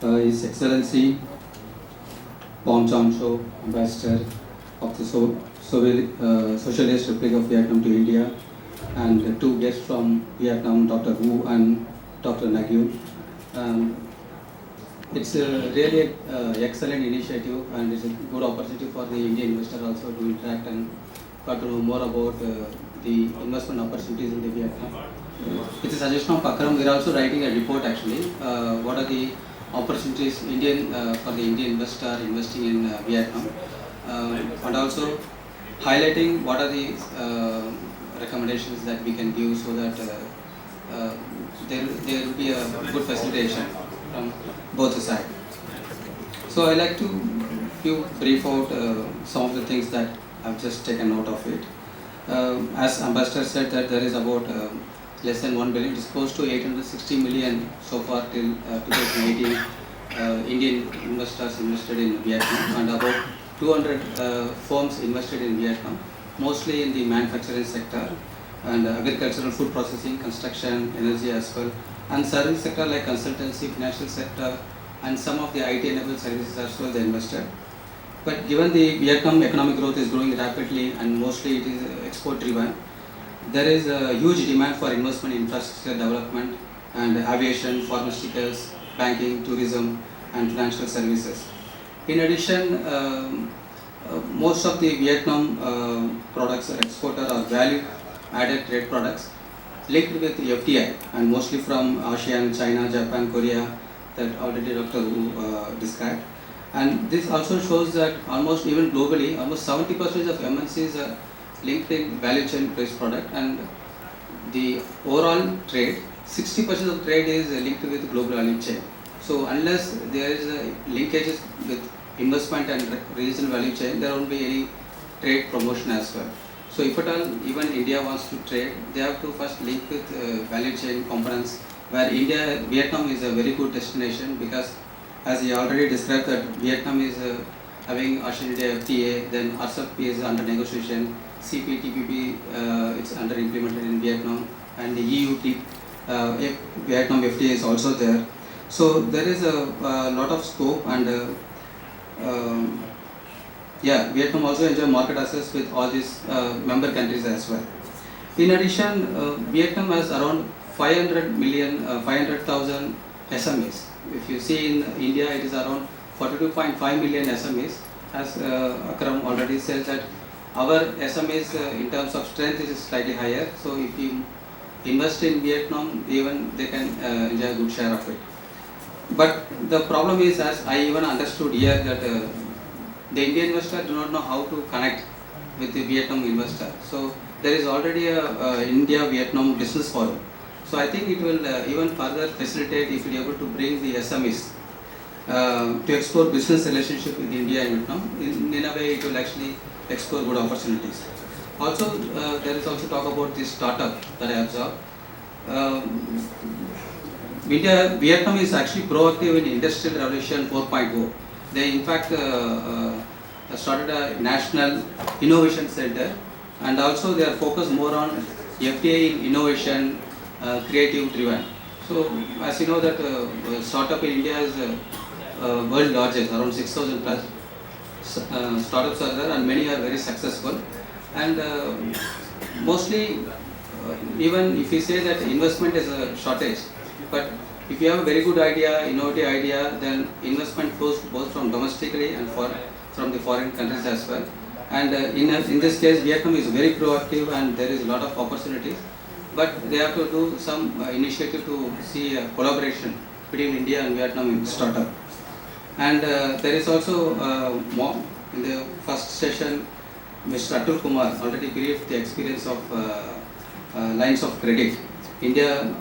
His Excellency Pham Chau, Ambassador of the Socialist Republic of Vietnam to India, and two guests from Vietnam, Dr. Wu and Dr. Nagu. It's a really excellent initiative, and it's a good opportunity for the Indian investor also to interact and got to know more about the investment opportunities in the Vietnam. With the suggestion of Akram, we are also writing a report actually. What are the opportunities for the Indian investor investing in Vietnam, and also highlighting what are the recommendations that we can give so that there will be a good facilitation from both sides. So I like to brief out some of the things that I've just taken note of it. As Ambassador said that there is about less than 1 billion, it is close to 860 million so far till 2018 Indian investors invested in Vietnam, and about 200 firms invested in Vietnam, mostly in the manufacturing sector and agricultural, food processing, construction, energy as well, and service sector like consultancy, financial sector, and some of the IT enabled services as well they invested. But given the Vietnam economic growth is growing rapidly and mostly it is export driven, there is a huge demand for investment in infrastructure development and aviation, pharmaceuticals, banking, tourism, and financial services. In addition, most of the Vietnam products are exported or value added trade products linked with the FDI, and mostly from ASEAN, China, Japan, Korea, that already Dr. Wu described. And this also shows that almost even globally, almost 70% of MNCs are linked in value chain based product, and the overall trade, 60% of trade is linked with global value chain. So unless there is a linkages with investment and regional value chain, there won't be any trade promotion as well. So if at all even India wants to trade, they have to first link with value chain components, where Vietnam is a very good destination, because as he already described that Vietnam is having ASEAN FTA, then RCEP is under negotiation, CPTPP it's under implemented in Vietnam, and the EU Vietnam FTA is also there. So there is a lot of scope, and Vietnam also enjoy market access with all these member countries as well. In addition, Vietnam has around 500,000 SMEs. If you see in India, it is around 42.5 million SMEs. As Akram already said that our SMEs in terms of strength is slightly higher. So if you invest in Vietnam, even they can enjoy a good share of it. But the problem is, as I even understood here, that the Indian investor do not know how to connect with the Vietnam investor. So there is already a India-Vietnam business forum. So I think it will even further facilitate if we are able to bring the SMEs to explore business relationship with India and Vietnam. In a way, it will actually explore good opportunities. Also, there is also talk about this startup that I observed. Vietnam is actually proactive in Industrial Revolution 4.0. They in fact started a national innovation center, and also they are focused more on FDI in innovation, creative driven. So as you know that startup in India is world largest, around 6,000 plus startups are there, and many are very successful. And mostly, even if you say that investment is a shortage, but if you have a very good idea, innovative idea, then investment flows both from domestically and from the foreign countries as well. And in this case, Vietnam is very proactive, and there is a lot of opportunities. But they have to do some initiative to see a collaboration between India and Vietnam in startup. And there is also in the first session, Mr. Atul Kumar already briefed the experience of lines of credit. India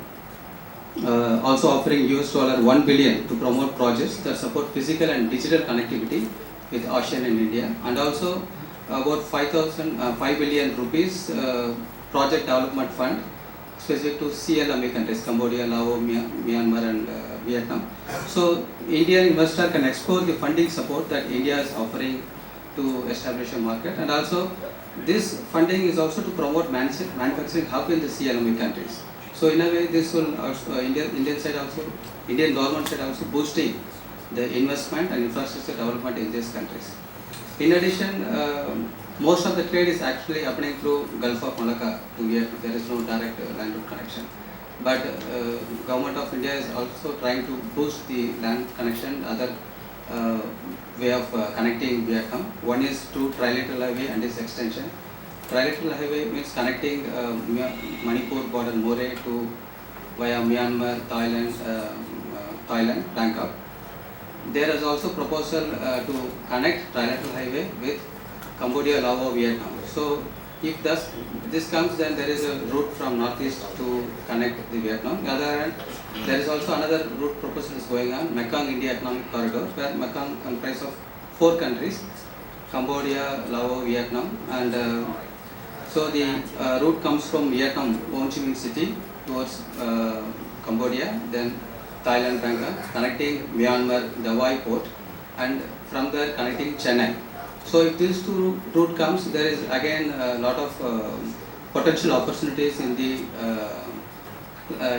also offering $1 billion to promote projects that support physical and digital connectivity with ASEAN and India, and also about 5 billion rupees project development fund specific to CLMA countries, Cambodia, Laos, Myanmar, and Vietnam. So Indian investor can explore the funding support that India is offering to establish a market, and also this funding is also to promote manufacturing hub in the CLMA countries. So in a way, this will also, Indian government side also boosting the investment and infrastructure development in these countries. In addition, most of the trade is actually happening through Gulf of Malacca to Vietnam. There is no direct land route connection. But government of India is also trying to boost the land connection, other way of connecting Vietnam. One is through trilateral highway and its extension. Trilateral highway means connecting Manipur border More to via Myanmar, Thailand, Bangkok. There is also proposal to connect trilateral highway with Cambodia, Laos, Vietnam. So if this comes, then there is a route from northeast to connect the Vietnam. On the other hand, there is also another route proposal is going on, Mekong India Economic Corridor, where Mekong comprises of 4 countries, Cambodia, Laos, Vietnam, and so the route comes from Vietnam, Ho Chi Minh City towards Cambodia, then Thailand, Bangkok, connecting Myanmar, Davai port, and from there connecting Chennai. So if these two route comes, there is again a lot of potential opportunities in the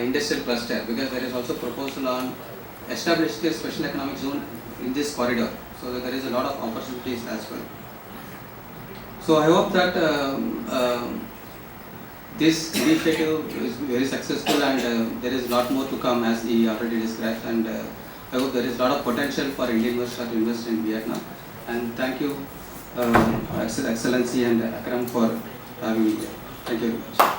industrial cluster, because there is also proposal on establishing a special economic zone in this corridor. So that there is a lot of opportunities as well. So I hope that this initiative is very successful, and there is a lot more to come, as he already described, and I hope there is a lot of potential for Indian investors to invest in Vietnam. And thank you, Excellency and Akram, for having me here. Thank you very much.